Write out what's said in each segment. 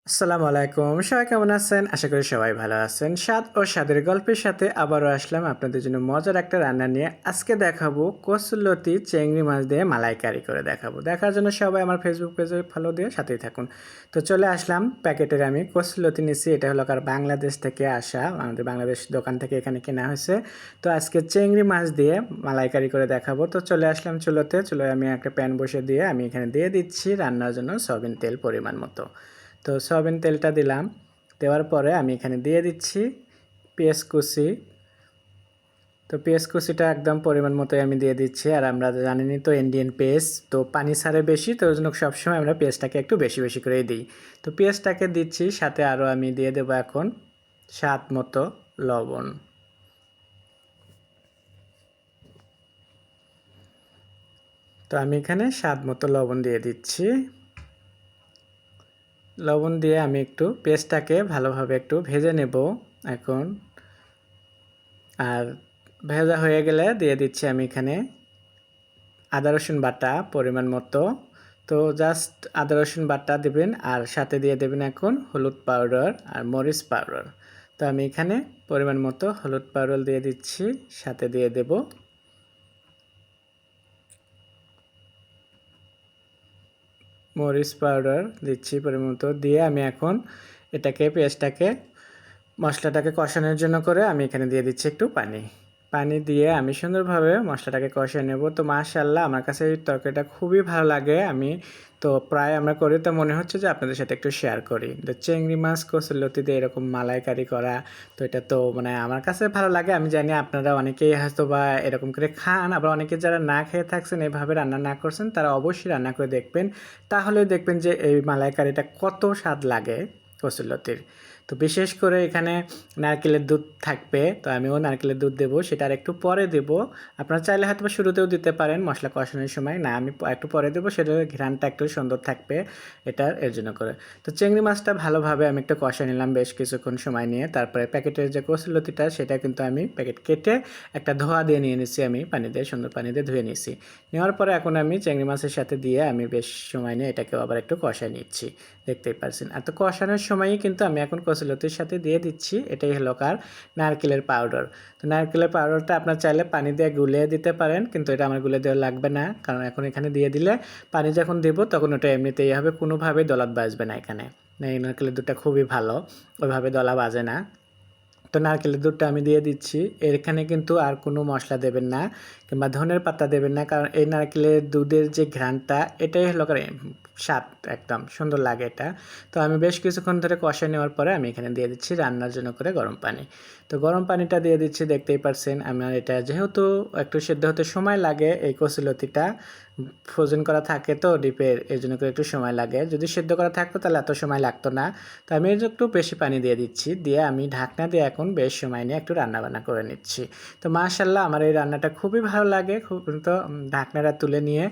আসসালামু আলাইকুম। সবাই কেমন আছেন? আশা করি সবাই ভালো আছেন। স্বাদ ও স্বাদের গল্পের সাথে আবারও আসলাম আপনাদের জন্য মজার একটা রান্না নিয়ে। আজকে দেখাবো কচুরলতি চিংড়ি মাছ দিয়ে মালাইকারি করে দেখাবো। দেখার জন্য সবাই আমার ফেসবুক পেজে ফলো দিয়ে সাথেই থাকুন। তো চলে আসলাম প্যাকেটের আমি কচুরলতি নিচ্ছি। এটা হলো বাংলাদেশ থেকে আসা। আমাদের বাংলাদেশ দোকান থেকে এখানে কেনা হয়েছে। তো আজকে চিংড়ি মাছ দিয়ে মালাইকারি করে দেখাবো। তো চলে আসলাম চুলোয় আমি একটা প্যান বসে দিয়ে আমি এখানে দিয়ে দিচ্ছি রান্নার জন্য সয়াবিন তেল পরিমাণ মতো। তো সয়াবিন তেলটা দিলাম। দেওয়ার পরে আমি এখানে দিয়ে দিচ্ছি পেঁয়াজ কুচি। তো পেঁয়াজ কুচিটা একদম পরিমাণ মতোই আমি দিয়ে দিচ্ছি। আর আমরা জানিনি তো ইন্ডিয়ান পেঁয়াজ তো পানি ছাড়ে বেশি, তো ওই জন্য সবসময় আমরা পেঁয়াজটাকে একটু বেশি বেশি করেই দিই। তো পেঁয়াজটাকে দিচ্ছি, সাথে আরও আমি দিয়ে দেবো এখন স্বাদ মতো লবণ। তো আমি এখানে স্বাদ মতো লবণ দিয়ে দিচ্ছি। লবণ দিয়ে আমি একটু পেঁয়াজটাকে ভালোভাবে একটু ভেজে নেব এখন। আর ভাজা হয়ে গেলে দিয়ে দিচ্ছি আমি এখানে আদা রসুন বাটা পরিমাণ মতো। তো জাস্ট আদা রসুন বাটা দেবেন, আর সাথে দিয়ে দেবেন এখন হলুদ পাউডার আর মরিচ পাউডার। তো আমি এখানে পরিমাণ মতো হলুদ পাউডার দিয়ে দিচ্ছি, সাথে দিয়ে দেব মরিচ পাউডার দিচ্ছি পরিমাণ মতো। দিয়ে আমি এখন পেঁয়াজটাকে মশলাটাকে কষানোর জন্য করে আমি এখানে দিয়ে দিচ্ছি একটু পানি। পানি দিয়ে আমি সুন্দরভাবে মশলাটাকে কষিয়ে নেব। তো মাশাআল্লাহ আমার কাছে এই তরকারিটা খুবই ভালো লাগে। আমি তো প্রায় আমরা করি, তো মনে হচ্ছে যে আপনাদের সাথে একটু শেয়ার করি। তো চিংড়ি মাছ কচুরলতি দিয়ে এরকম মালাইকারি করা, তো এটা তো আমার কাছে ভালো লাগে। আমি জানি আপনারা অনেকেই হয়তো বা এরকম করে খান, আবার অনেকে যারা না খেয়ে থাকছেন, এভাবে রান্না না করছেন, তারা অবশ্যই রান্না করে দেখবেন। তাহলে দেখবেন যে এই মালাইকারিটা কত স্বাদ লাগে কচুরলতির। তো বিশেষ করে এখানে নারকেলের দুধ থাকবে, তো আমিও নারকেলের দুধ দেবো, সেটা আর একটু পরে দেবো। আপনারা চাইলে হয়তো শুরুতেও দিতে পারেন মশলা কষানোর সময়, না আমি একটু পরে দেবো, সেটার ঘ্রাণটা একটু সুন্দর থাকবে এর জন্য করে। তো চিংড়ি মাছটা ভালোভাবে আমি একটু কষা নিলাম বেশ কিছুক্ষণ সময় নিয়ে। তারপরে প্যাকেটের যে কচুরলতিটা সেটা কিন্তু আমি প্যাকেট কেটে একটা ধোয়া দিয়ে নিয়ে নিচ্ছি, আমি পানি দিয়ে সুন্দর পানি দিয়ে ধুয়ে নিয়েছি। নেওয়ার পরে এখন আমি চিংড়ি মাছের সাথে দিয়ে আমি বেশ সময় নিয়ে এটাকেও আবার একটু কষায় নিচ্ছি, দেখতেই পারছেন। এত কষানোর সময়ই কিন্তু আমি এখন কচুরলতির সাথে দিয়ে দিচ্ছি এটাই হলো নারকেলের পাউডার। তো নারকেলের পাউডারটা আপনার চাইলে পানি দিয়ে গুলিয়ে দিতে পারেন, কিন্তু এটা আমার গুলে দেওয়া লাগবে না, কারণ এখন এখানে দিয়ে দিলে পানি যখন দেবো তখন ওটা এমনিতেই হবে, কোনোভাবেই দলাত বাজবে না এখানে। এই নারকেলের দুধটা খুবই ভালো, ওইভাবে দলা বাজে না। তো নারকেলের দুধটা আমি দিয়ে দিচ্ছি। এখানে কিন্তু আর কোনো মশলা দেবেন না, কিংবা ধনের পাতা দেবেন না, কারণ এই নারকেলের দুধের যে ঘ্রাণটা এটাই হলো স্বাদ, একদম সুন্দর লাগে এটা। তো আমি বেশ কিছুক্ষণ ধরে কষায় নেওয়ার পরে আমি এখানে দিয়ে দিচ্ছি রান্নার জন্য করে গরম পানি। তো গরম পানিটা দিয়ে দিচ্ছি, দেখতেই পারছেন। আমার এটা যেহেতু একটু সেদ্ধ হতে সময় লাগে, এই কচুরলতিটা ফ্রোজেন করা থাকে তো ডিপের, এই জন্য করে একটু সময় লাগে। যদি সেদ্ধ করা থাকতো তাহলে এত সময় লাগতো না। তো আমি একটু বেশি পানি দিয়ে দিচ্ছি, দিয়ে আমি ঢাকনা দিয়ে এখন বেশ সময় নিয়ে একটু রান্নাবান্না করে নিচ্ছি। তো মাশাআল্লাহ আমার এই রান্নাটা খুবই ভালো লাগে। তো ঢাকনাটা তুলে নিয়ে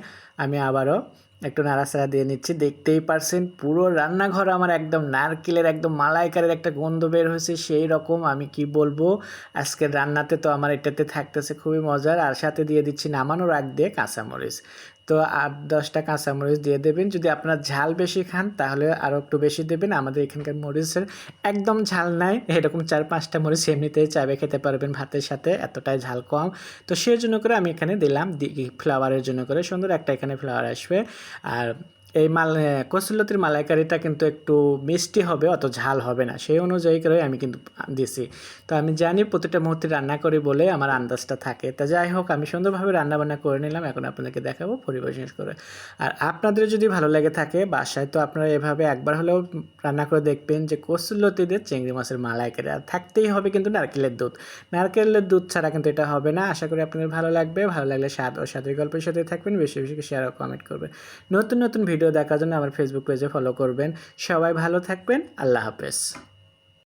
আমি আবারও একটু নাড়াচাড়া দিয়ে নিচ্ছি। দেখতেই পারছেন পুরো রান্নাঘর আমার একদম নারকেলের একদম মালাইকারের একটা গন্ধ বের হয়েছে, সেই রকম। আমি কি বলবো, আজকের রান্নাতে তো আমার এটাতে থাকতেছে খুবই মজার। আর সাথে দিয়ে দিচ্ছি নামানোর আগ দিয়ে কাঁচামরিচ। তো 8-10টা কাঁচামরিচ দিয়ে দেবেন। যদি আপনারা ঝাল বেশি খান তাহলে আরও একটু বেশি দেবেন। আমাদের এখানকার মরিচের একদম ঝাল নাই, এরকম 4-5টা মরিচ এমনিতেই চাবে খেতে পারবেন ভাতের সাথে, এতটাই ঝাল কম। তো সেই জন্য করে আমি এখানে দিলাম ফ্লেভারের জন্য করে, সুন্দর একটা এখানে ফ্লেভার আসবে। আর এই কচুরলতির মালাইকারিটা কিন্তু একটু মিষ্টি হবে, অত ঝাল হবে না, সেই অনুযায়ী করে আমি কিন্তু দিছি। তো আমি জানি প্রতিটা মুহূর্তে রান্না করি বলে আমার আন্দাজটা থাকে। তা যাই হোক, আমি সুন্দরভাবে রান্নাবান্না করে নিলাম, এখন আপনাদেরকে দেখাবো পরিবেশন করে। আর আপনাদের যদি ভালো লেগে থাকে বাসায়, তো আপনারা এভাবে একবার হলেও রান্না করে দেখবেন যে কচুরলতি দিয়ে চিংড়ি মাছের মালাইকারি। আর থাকতেই হবে কিন্তু নারকেলের দুধ, নারকেলের দুধ ছাড়া কিন্তু এটা হবে না। আশা করি আপনাদের ভালো লাগবে। ভালো লাগলে স্বাদ ও স্বাদের গল্পের সাথে থাকবেন, বেশি বেশি শেয়ার ও কমেন্ট করবেন। নতুন নতুন ভিডিও দেখার জন্য আমার ফেসবুক পেজে ফলো করবেন। সবাই ভালো থাকবেন, আল্লাহ হাফেজ।